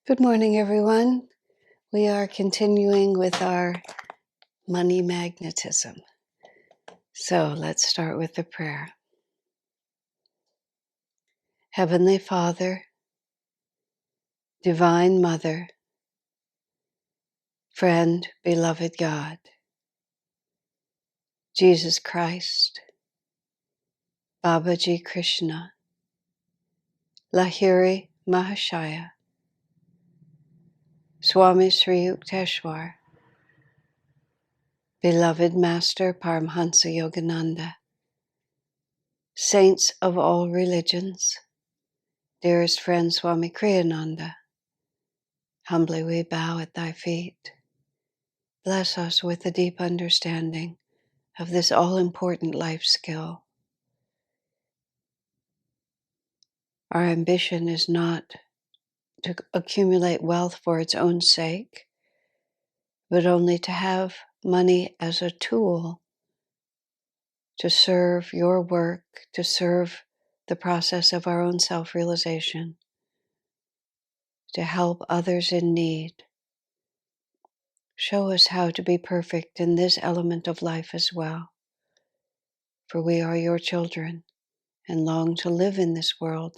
Good morning, everyone. We are continuing with our money magnetism. So let's start with the prayer. Heavenly Father, Divine Mother, friend, beloved God, Jesus Christ, Babaji Krishna, Lahiri Mahashaya, Swami Sri Yukteswar, beloved Master Paramhansa Yogananda, saints of all religions, dearest friend Swami Kriyananda, humbly we bow at thy feet. Bless us with a deep understanding of this all-important life skill. Our ambition is not to accumulate wealth for its own sake, but only to have money as a tool to serve your work, to serve the process of our own self-realization, to help others in need. Show us how to be perfect in this element of life as well, for we are your children and long to live in this world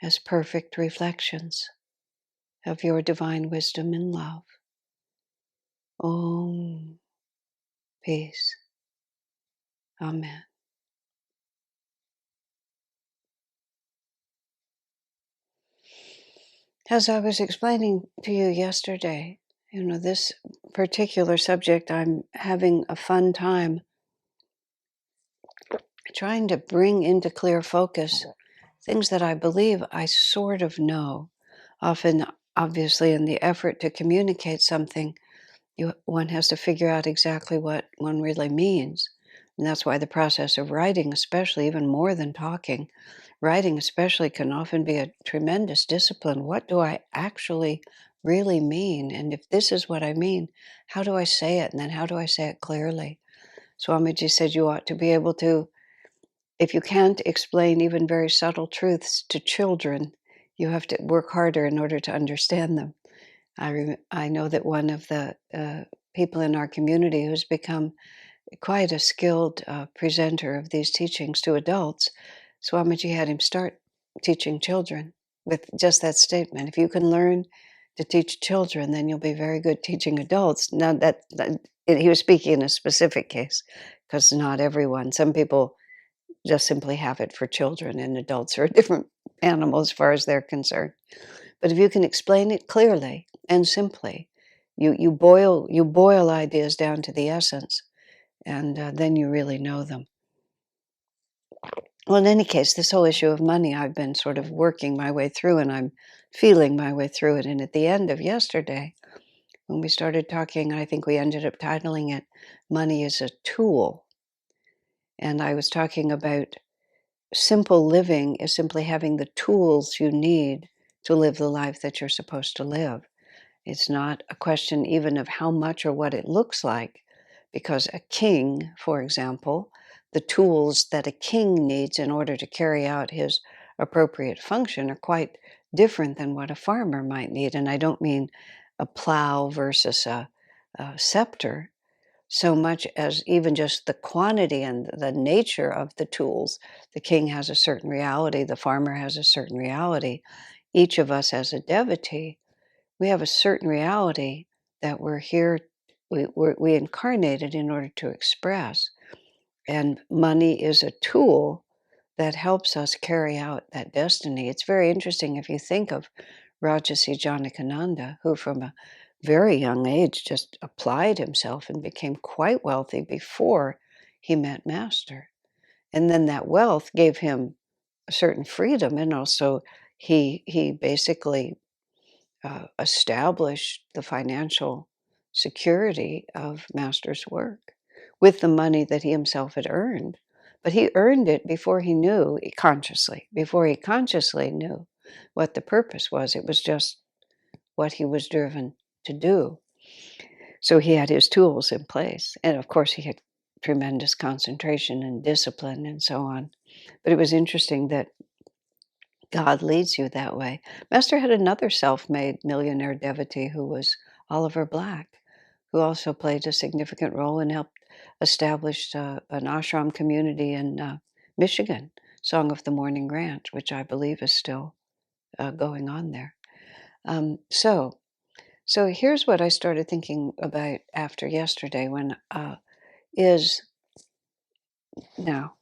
as perfect reflections of your divine wisdom and love. Om. Peace. Amen. As I was explaining to you yesterday, this particular subject, I'm having a fun time trying to bring into clear focus things that I believe I sort of know. Often, obviously, in the effort to communicate something, one has to figure out exactly what one really means. And that's why the process of writing, especially, even more than talking, writing especially can often be a tremendous discipline. What do I actually really mean? And if this is what I mean, how do I say it? And then how do I say it clearly? Swamiji said you ought to be able to, if you can't explain even very subtle truths to children, you have to work harder in order to understand them. I know that one of the people in our community who's become quite a skilled presenter of these teachings to adults, Swamiji had him start teaching children with just that statement. If you can learn to teach children, then you'll be very good teaching adults. Now he was speaking in a specific case, because not everyone, some people just simply have it for children, and adults are a different animal as far as they're concerned. But if you can explain it clearly and simply, you boil ideas down to the essence, and then you really know them. Well, in any case, this whole issue of money, I've been sort of working my way through, and I'm feeling my way through it. And at the end of yesterday, when we started talking, I think we ended up titling it "Money is a Tool." And I was talking about simple living is simply having the tools you need to live the life that you're supposed to live. It's not a question even of how much or what it looks like, because a king, for example, the tools that a king needs in order to carry out his appropriate function are quite different than what a farmer might need. And I don't mean a plow versus a scepter, so much as even just the quantity and the nature of the tools. The king has a certain reality, the farmer has a certain reality. Each of us as a devotee, we have a certain reality that we're here, we incarnated in order to express. And money is a tool that helps us carry out that destiny. It's very interesting if you think of Rajarsi Janakananda, who from a very young age just applied himself and became quite wealthy before he met Master. And then that wealth gave him a certain freedom, and also he basically established the financial security of Master's work with the money that he himself had earned. But he earned it before he knew, before he consciously knew what the purpose was. It was just what he was driven to do. So he had his tools in place. And of course, he had tremendous concentration and discipline and so on. But it was interesting that God leads you that way. Master had another self-made millionaire devotee who was Oliver Black, who also played a significant role and helped establish an ashram community in Michigan, Song of the Morning Ranch, which I believe is still going on there. Um, so, so here's what I started thinking about after yesterday when is now,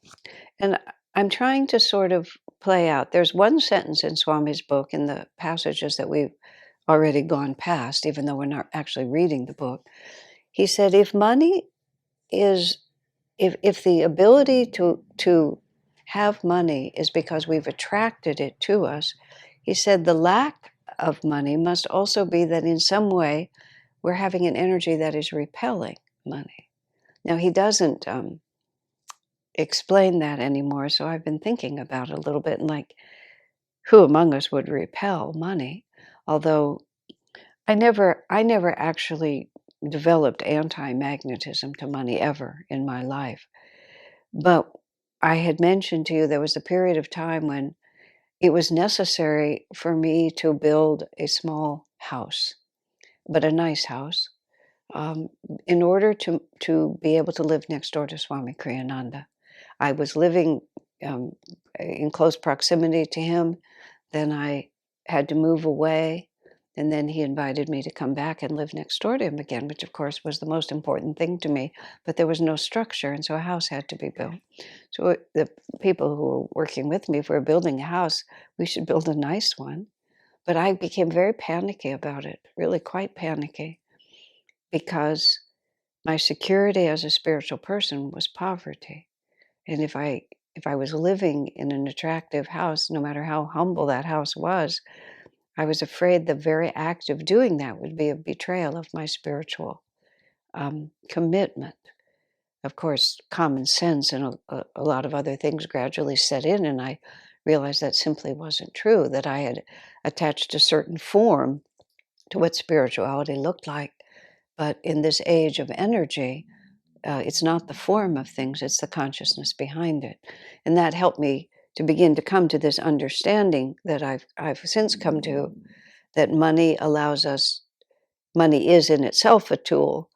and I'm trying to sort of play out. There's one sentence in Swami's book in the passages that we've already gone past, even though we're not actually reading the book. He said, if money is if the ability to have money is because we've attracted it to us, he said the lack of money must also be that in some way we're having an energy that is repelling money. Now he doesn't explain that anymore, so I've been thinking about it a little bit and like, who among us would repel money? Although I never actually developed anti-magnetism to money ever in my life. But I had mentioned to you there was a period of time when it was necessary for me to build a small house, but a nice house, um, in order to be able to live next door to Swami Kriyananda. I was living um, in close proximity to him. Then I had to move away. And then he invited me to come back and live next door to him again, which of course was the most important thing to me. But there was no structure, and so a house had to be built. So the people who were working with me, if we were building a house, we should build a nice one. But I became very panicky about it, really quite panicky, because my security as a spiritual person was poverty. And if I was living in an attractive house, no matter how humble that house was, I was afraid the very act of doing that would be a betrayal of my spiritual commitment. Of course, common sense and a lot of other things gradually set in, and I realized that simply wasn't true, that I had attached a certain form to what spirituality looked like. But in this age of energy, it's not the form of things, it's the consciousness behind it. And that helped me to begin to come to this understanding that I've since come to, that money is in itself a tool.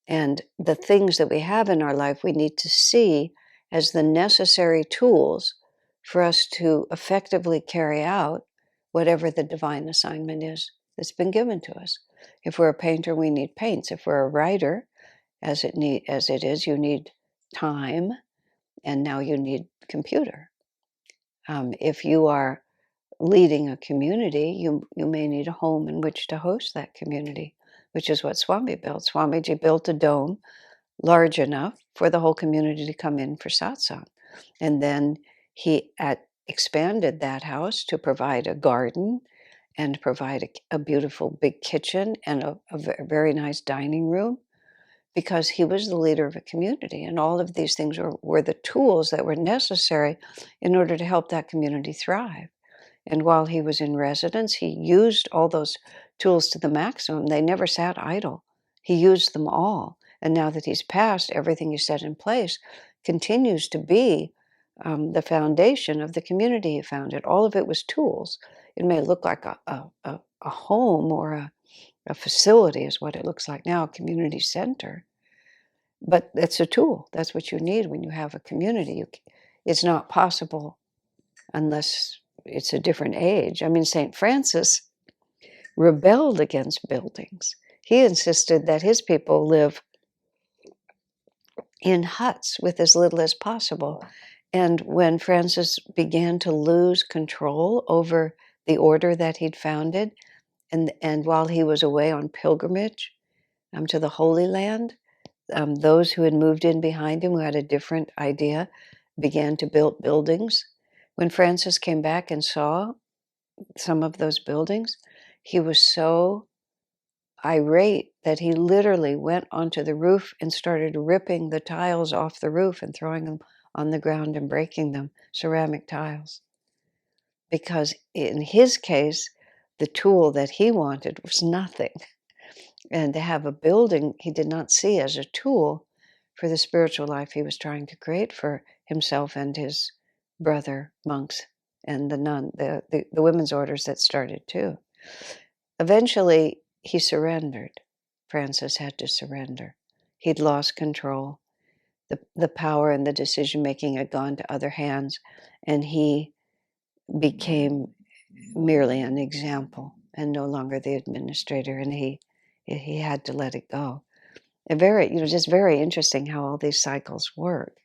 And the things that we have in our life, we need to see as the necessary tools for us to effectively carry out whatever the divine assignment is that's been given to us. If we're a painter, we need paints. If we're a writer, as it is, you need time, and now you need computer. If you are leading a community, you may need a home in which to host that community, which is what Swami built. Swamiji built a dome large enough for the whole community to come in for satsang. And then he expanded that house to provide a garden and provide a beautiful big kitchen and a very nice dining room, because he was the leader of a community. And all of these things were the tools that were necessary in order to help that community thrive. And while he was in residence, he used all those tools to the maximum. They never sat idle. He used them all. And now that he's passed, everything he set in place continues to be the foundation of the community he founded. All of it was tools. It may look like a home or a facility is what it looks like now, a community center. But it's a tool. That's what you need when you have a community. It's not possible unless it's a different age. I mean, St. Francis rebelled against buildings. He insisted that his people live in huts with as little as possible. And when Francis began to lose control over the order that he'd founded, and while he was away on pilgrimage to the Holy Land, those who had moved in behind him, who had a different idea, began to build buildings. When Francis came back and saw some of those buildings, he was so irate that he literally went onto the roof and started ripping the tiles off the roof and throwing them on the ground and breaking them, ceramic tiles. Because in his case, the tool that he wanted was nothing. And to have a building he did not see as a tool for the spiritual life he was trying to create for himself and his brother monks and the women's orders that started too. Eventually, he surrendered. Francis had to surrender. He'd lost control. The power and the decision-making had gone to other hands, and he became merely an example and no longer the administrator, and he had to let it go. Just very interesting how all these cycles work.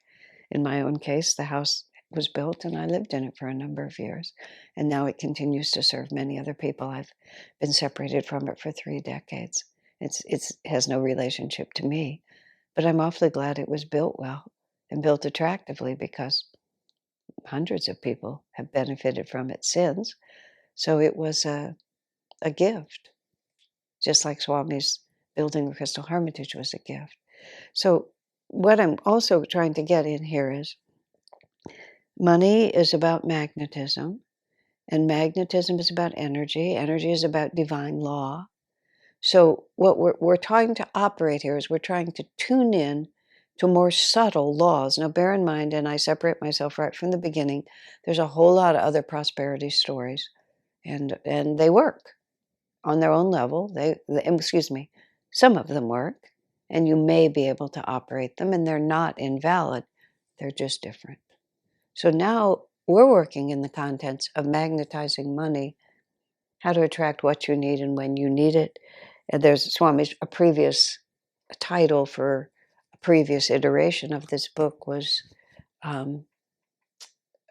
In my own case, the house was built and I lived in it for a number of years, and now it continues to serve many other people. I've been separated from it for 3 decades. It has no relationship to me, but I'm awfully glad it was built well and built attractively, because hundreds of people have benefited from it since. So it was a gift, just like Swami's building the Crystal Hermitage was a gift. So what I'm also trying to get in here is money is about magnetism, and magnetism is about energy. Energy is about divine law. So what we're trying to operate here is we're trying to tune in to more subtle laws. Now, bear in mind, and I separate myself right from the beginning, there's a whole lot of other prosperity stories, and they work on their own level. Excuse me, some of them work, and you may be able to operate them, and they're not invalid. They're just different. So now we're working in the contents of magnetizing money, how to attract what you need and when you need it. And there's Swami's a previous title for a previous iteration of this book was,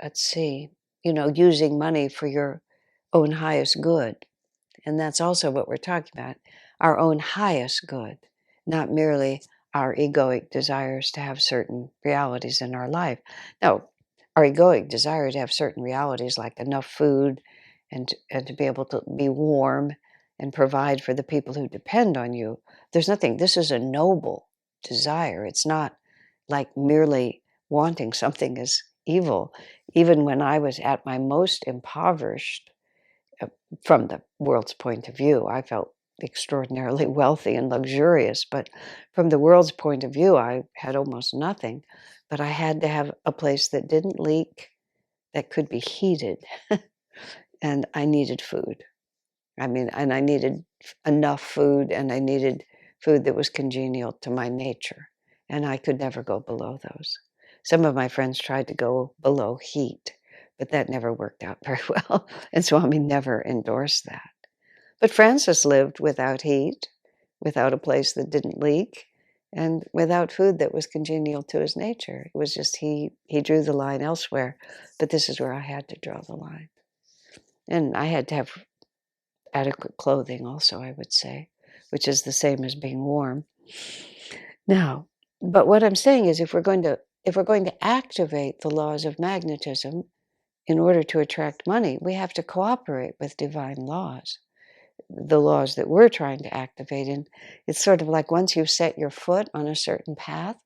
let's see, using money for your own highest good. And that's also what we're talking about, our own highest good, not merely our egoic desires to have certain realities in our life. Now, our egoic desire to have certain realities like enough food and to be able to be warm and provide for the people who depend on you. This is a noble desire. It's not like merely wanting something is evil. Even when I was at my most impoverished, from the world's point of view, I felt extraordinarily wealthy and luxurious, but from the world's point of view, I had almost nothing. But I had to have a place that didn't leak, that could be heated, and I needed food. And I needed enough food, and I needed food that was congenial to my nature, and I could never go below those. Some of my friends tried to go below heat, but that never worked out very well, and Swami never endorsed that. But Francis lived without heat, without a place that didn't leak, and without food that was congenial to his nature. It was just he drew the line elsewhere, but this is where I had to draw the line. And I had to have adequate clothing also, I would say, which is the same as being warm. Now, but what I'm saying is if we're going to activate the laws of magnetism in order to attract money, we have to cooperate with divine laws, the laws that we're trying to activate. And it's sort of like once you've set your foot on a certain path,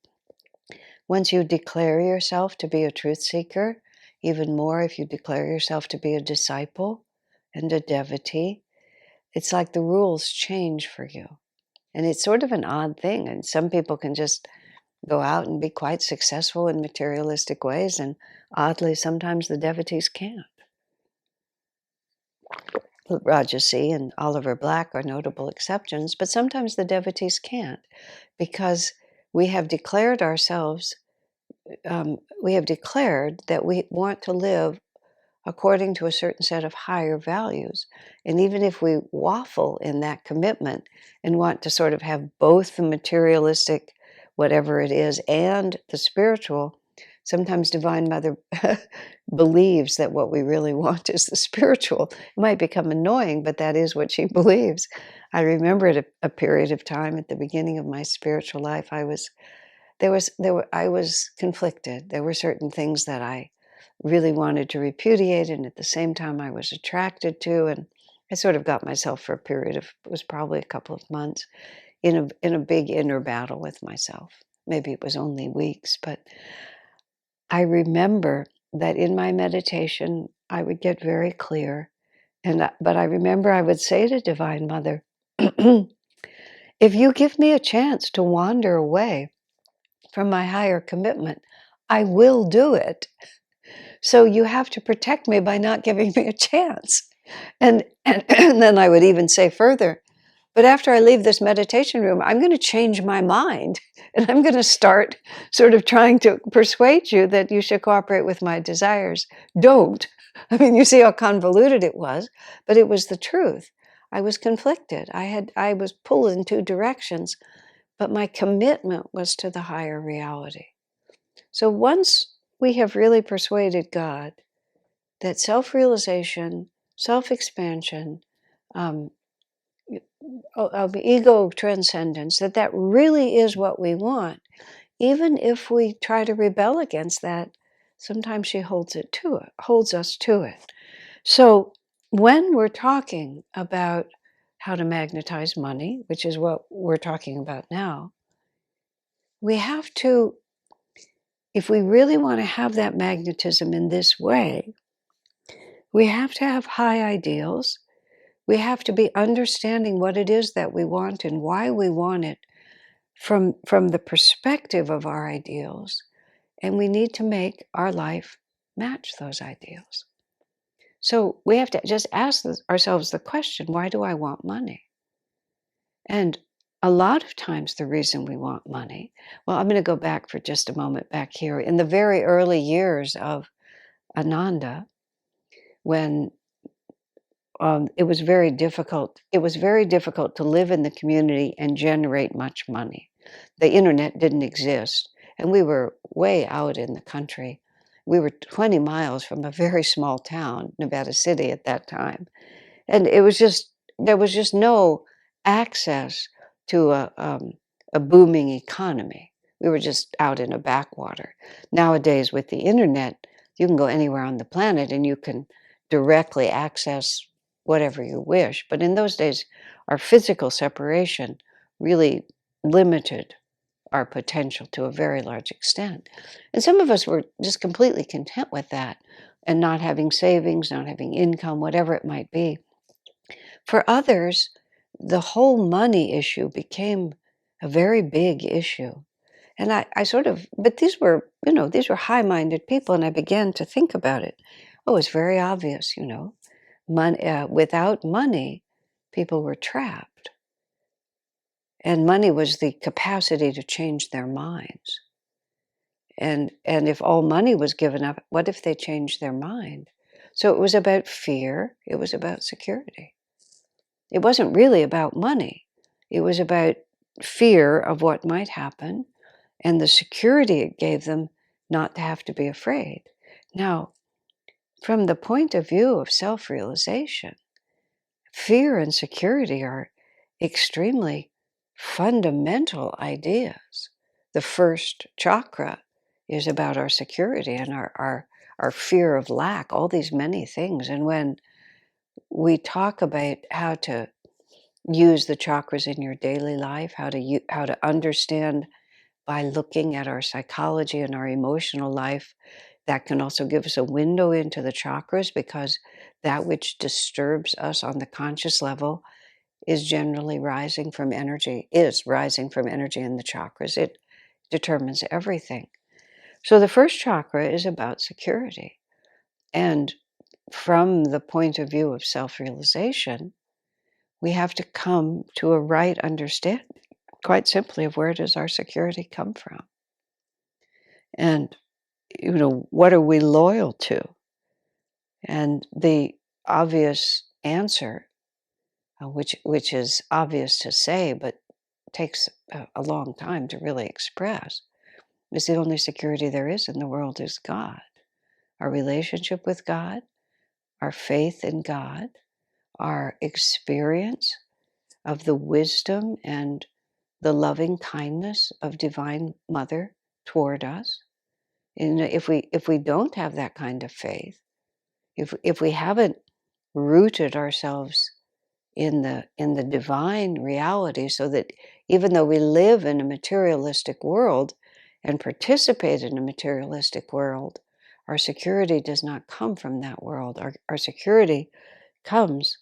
once you declare yourself to be a truth seeker, even more if you declare yourself to be a disciple and a devotee, it's like the rules change for you. And it's sort of an odd thing. And some people can just go out and be quite successful in materialistic ways. And oddly, sometimes the devotees can't. Rajasi and Oliver Black are notable exceptions, but sometimes the devotees can't, because we have declared ourselves, we have declared that we want to live according to a certain set of higher values. And even if we waffle in that commitment and want to sort of have both the materialistic, whatever it is, and the spiritual, sometimes Divine Mother believes that what we really want is the spiritual. It might become annoying, but that is what she believes. I remember at a period of time at the beginning of my spiritual life, I was conflicted. There were certain things that I really wanted to repudiate, and at the same time I was attracted to, and I sort of got myself for a period of, it was probably a couple of months, in a big inner battle with myself. Maybe it was only weeks, but I remember that in my meditation I would get very clear, but I remember I would say to Divine Mother, if you give me a chance to wander away from my higher commitment, I will do it. So you have to protect me by not giving me a chance. And then I would even say further, but after I leave this meditation room, I'm going to change my mind and I'm going to start sort of trying to persuade you that you should cooperate with my desires. Don't. I mean, you see how convoluted it was, but it was the truth. I was conflicted. I was pulled in two directions, but my commitment was to the higher reality. So once we have really persuaded God that self-realization, self-expansion, um, of ego transcendence, that really is what we want, even if we try to rebel against that, sometimes she holds us to it. So when we're talking about how to magnetize money, which is what we're talking about now, we have to, if we really want to have that magnetism in this way, we have to have high ideals. We have to be understanding what it is that we want and why we want it from the perspective of our ideals. And we need to make our life match those ideals. So we have to just ask ourselves the question, why do I want money? And a lot of times the reason we want money, well, I'm going to go back for just a moment back here. In the very early years of Ananda, when it was very difficult. It was very difficult to live in the community and generate much money. The internet didn't exist, and we were way out in the country. We were 20 miles from a very small town, Nevada City, at that time. And it was just, there was just no access to a booming economy. We were just out in a backwater. Nowadays, with the internet, you can go anywhere on the planet and you can directly access whatever you wish. But in those days, our physical separation really limited our potential to a very large extent. And some of us were just completely content with that and not having savings, not having income, whatever it might be. For others, the whole money issue became a very big issue. And I sort of, but these were, these were high-minded people, and I began to think about it. Oh, it's very obvious, without money, people were trapped. And money was the capacity to change their minds. And if all money was given up, what if they changed their mind? So it was about fear, it was about security. It wasn't really about money. It was about fear of what might happen and the security it gave them not to have to be afraid. Now, from the point of view of self-realization, fear and security are extremely fundamental ideas. The first chakra is about our security and our fear of lack, all these many things. And when we talk about how to use the chakras in your daily life, how to understand by looking at our psychology and our emotional life, that can also give us a window into the chakras, because that which disturbs us on the conscious level is generally rising from energy in the chakras. It determines everything. So the first chakra is about security. And from the point of view of self-realization, we have to come to a right understanding, quite simply, of where does our security come from? And, what are we loyal to? And the obvious answer, which is obvious to say, but takes a long time to really express, is the only security there is in the world is God. Our relationship with God, our faith in God, our experience of the wisdom and the loving kindness of Divine Mother toward us. And if we don't have that kind of faith, if we haven't rooted ourselves in the divine reality, so that even though we live in a materialistic world and participate in a materialistic world, our security does not come from that world. Our security comes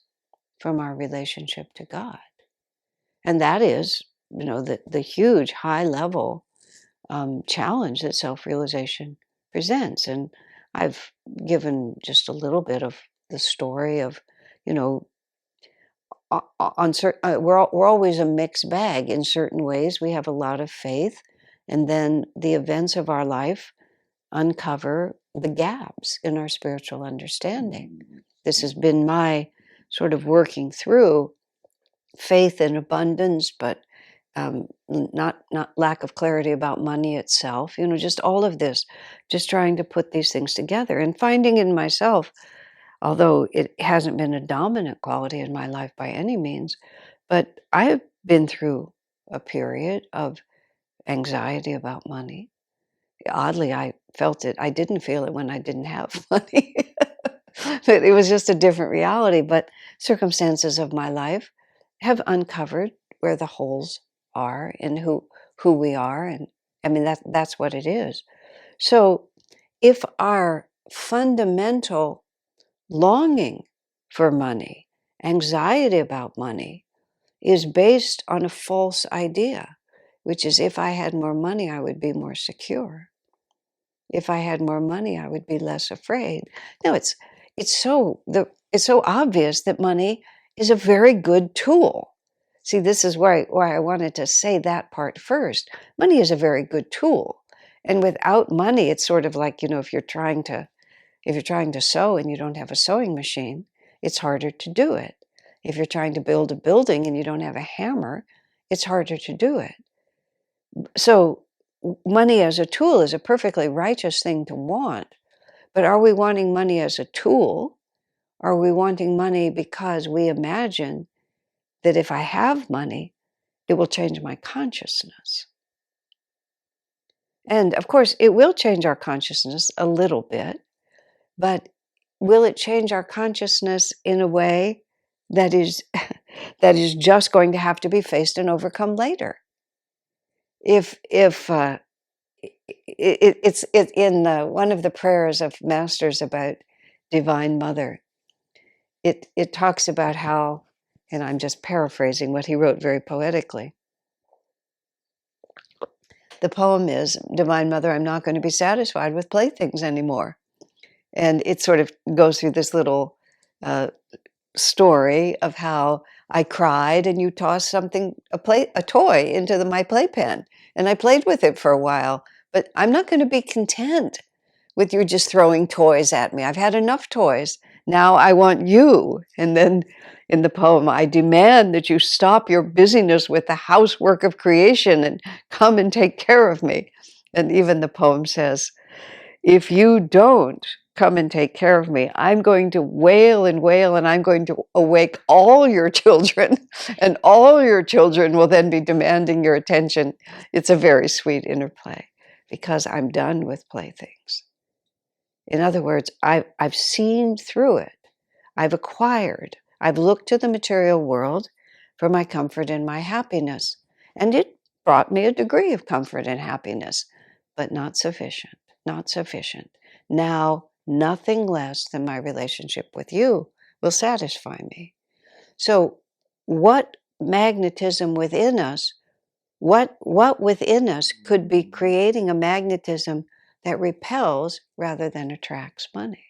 from our relationship to God. And that is, the huge high level challenge that self-realization presents. And I've given just a little bit of the story of, you know, on certain, we're always a mixed bag. In certain ways, we have a lot of faith, and then the events of our life uncover the gaps in our spiritual understanding. This has been my sort of working through faith in abundance, but not lack of clarity about money itself. Just all of this, just trying to put these things together and finding in myself, although it hasn't been a dominant quality in my life by any means, but I have been through a period of anxiety about money. Oddly, I felt it. I didn't feel it when I didn't have money. It was just a different reality. But circumstances of my life have uncovered where the holes are in who we are, and I mean that's what it is. So, if our fundamental longing for money, anxiety about money, is based on a false idea, which is if I had more money, I would be more secure. If I had more money, I would be less afraid. No, it's so obvious that money is a very good tool. See, this is why I wanted to say that part first. Money is a very good tool. And without money, it's sort of like, if you're trying to sew and you don't have a sewing machine, it's harder to do it. If you're trying to build a building and you don't have a hammer, it's harder to do it. So money as a tool is a perfectly righteous thing to want. But are we wanting money as a tool? Are we wanting money because we imagine that if I have money, it will change my consciousness? And of course, it will change our consciousness a little bit, but will it change our consciousness in a way that is that is just going to have to be faced and overcome later? If it's in one of the prayers of Masters about Divine Mother, it talks about how, and I'm just paraphrasing what he wrote very poetically. The poem is, Divine Mother, I'm not going to be satisfied with playthings anymore. And it sort of goes through this little story of how I cried and you tossed a toy into my playpen, and I played with it for a while, but I'm not going to be content with you just throwing toys at me. I've had enough toys. Now I want you. And then in the poem, I demand that you stop your busyness with the housework of creation and come and take care of me. And even the poem says, if you don't come and take care of me, I'm going to wail and wail, and I'm going to awake all your children, and all your children will then be demanding your attention. It's a very sweet interplay because I'm done with playthings. In other words, I've seen through it. I've looked to the material world for my comfort and my happiness, and it brought me a degree of comfort and happiness, but not sufficient. Not sufficient. Now, nothing less than my relationship with you will satisfy me. So, what magnetism within us, what within us could be creating a magnetism that repels rather than attracts money?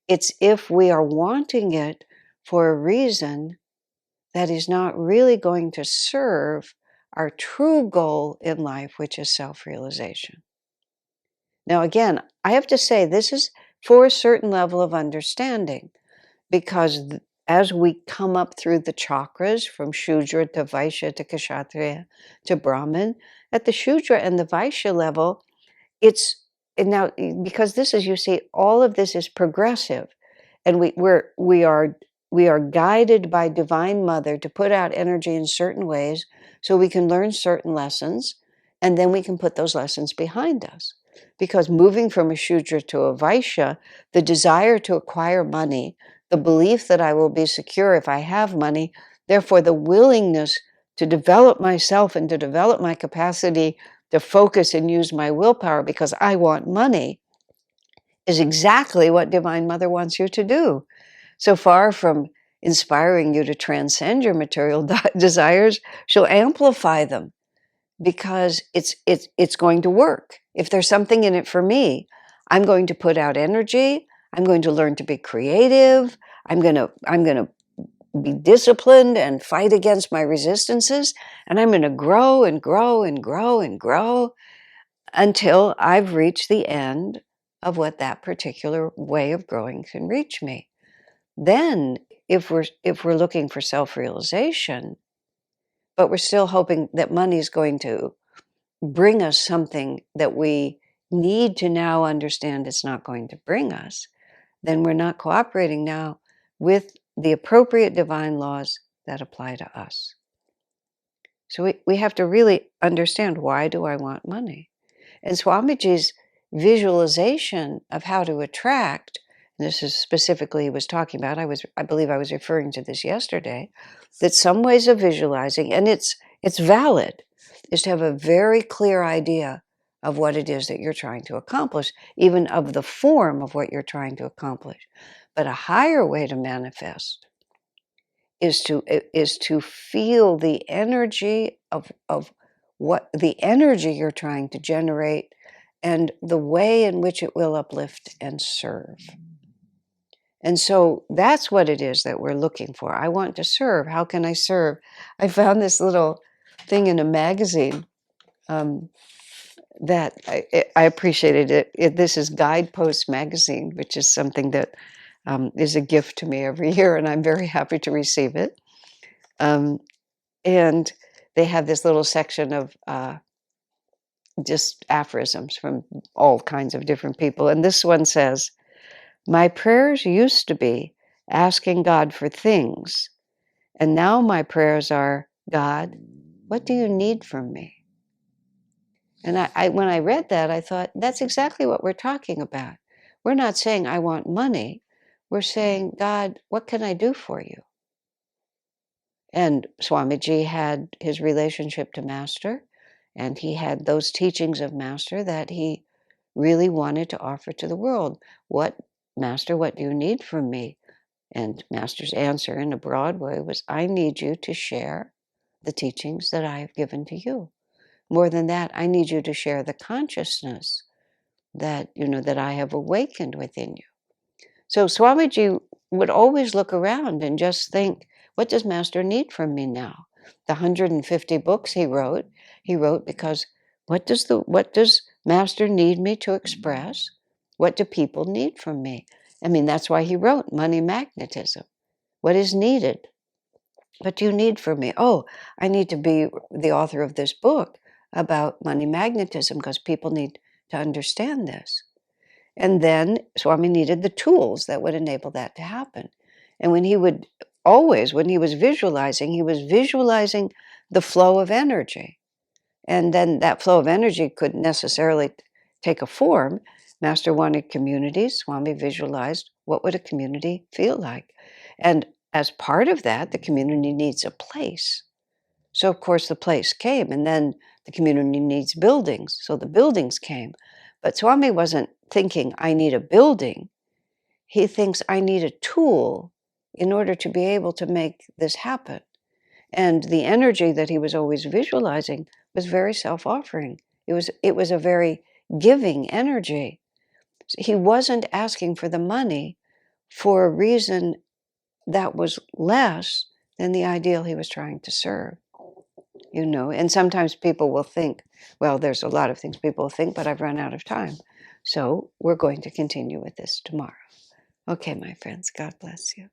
It's if we are wanting it for a reason that is not really going to serve our true goal in life, which is self-realization. Now, again, I have to say this is for a certain level of understanding, because as we come up through the chakras from Shudra to Vaishya to Kshatriya to Brahmin, at the Shudra and the Vaishya level, it's now, because this is, you see, all of this is progressive, and we are guided by Divine Mother to put out energy in certain ways so we can learn certain lessons, and then we can put those lessons behind us. Because moving from a Shudra to a Vaishya, the desire to acquire money, the belief that I will be secure if I have money, therefore the willingness to develop myself and to develop my capacity to focus and use my willpower because I want money, is exactly what Divine Mother wants you to do. So far from inspiring you to transcend your material desires, she'll amplify them because it's going to work. If there's something in it for me, I'm going to put out energy. I'm going to learn to be creative. I'm going to be disciplined and fight against my resistances. And I'm going to grow and grow and grow and grow until I've reached the end of what that particular way of growing can reach me. Then, if we're looking for self-realization, but we're still hoping that money is going to bring us something that we need to now understand it's not going to bring us, then we're not cooperating now with the appropriate divine laws that apply to us. So we have to really understand, why do I want money? And Swamiji's visualization of how to attract, and this is specifically he was talking about, I believe I was referring to this yesterday, that some ways of visualizing, and it's valid, is to have a very clear idea of what it is that you're trying to accomplish, even of the form of what you're trying to accomplish. But a higher way to manifest is to feel the energy of what the energy you're trying to generate and the way in which it will uplift and serve. And so that's what it is that we're looking for. I want to serve. How can I serve? I found this little thing in a magazine that I appreciated it. This is Guidepost Magazine, which is something that is a gift to me every year, and I'm very happy to receive it. And they have this little section of just aphorisms from all kinds of different people. And this one says, "My prayers used to be asking God for things, and now my prayers are, God, what do you need from me?" And when I read that, I thought, that's exactly what we're talking about. We're not saying, I want money. We're saying, God, what can I do for you? And Swamiji had his relationship to Master, and he had those teachings of Master that he really wanted to offer to the world. What, Master, what do you need from me? And Master's answer in a broad way was, I need you to share the teachings that I have given to you. More than that, I need you to share the consciousness that, that I have awakened within you. So Swamiji would always look around and just think, what does Master need from me now? The 150 books he wrote because what does Master need me to express? What do people need from me? I mean, that's why he wrote Money Magnetism. What is needed? What do you need from me? Oh, I need to be the author of this book about money magnetism because people need to understand this. And then Swami needed the tools that would enable that to happen. And when he was visualizing the flow of energy. And then that flow of energy couldn't necessarily take a form. Master wanted communities. Swami visualized, what would a community feel like? And as part of that, the community needs a place. So, of course, the place came, and then the community needs buildings. So the buildings came. But Swami wasn't thinking, I need a building. He thinks, I need a tool in order to be able to make this happen. And the energy that he was always visualizing was very self-offering. It was a very giving energy. He wasn't asking for the money for a reason that was less than the ideal he was trying to serve. And sometimes people will think, well, there's a lot of things people will think, but I've run out of time. So we're going to continue with this tomorrow. Okay, my friends, God bless you.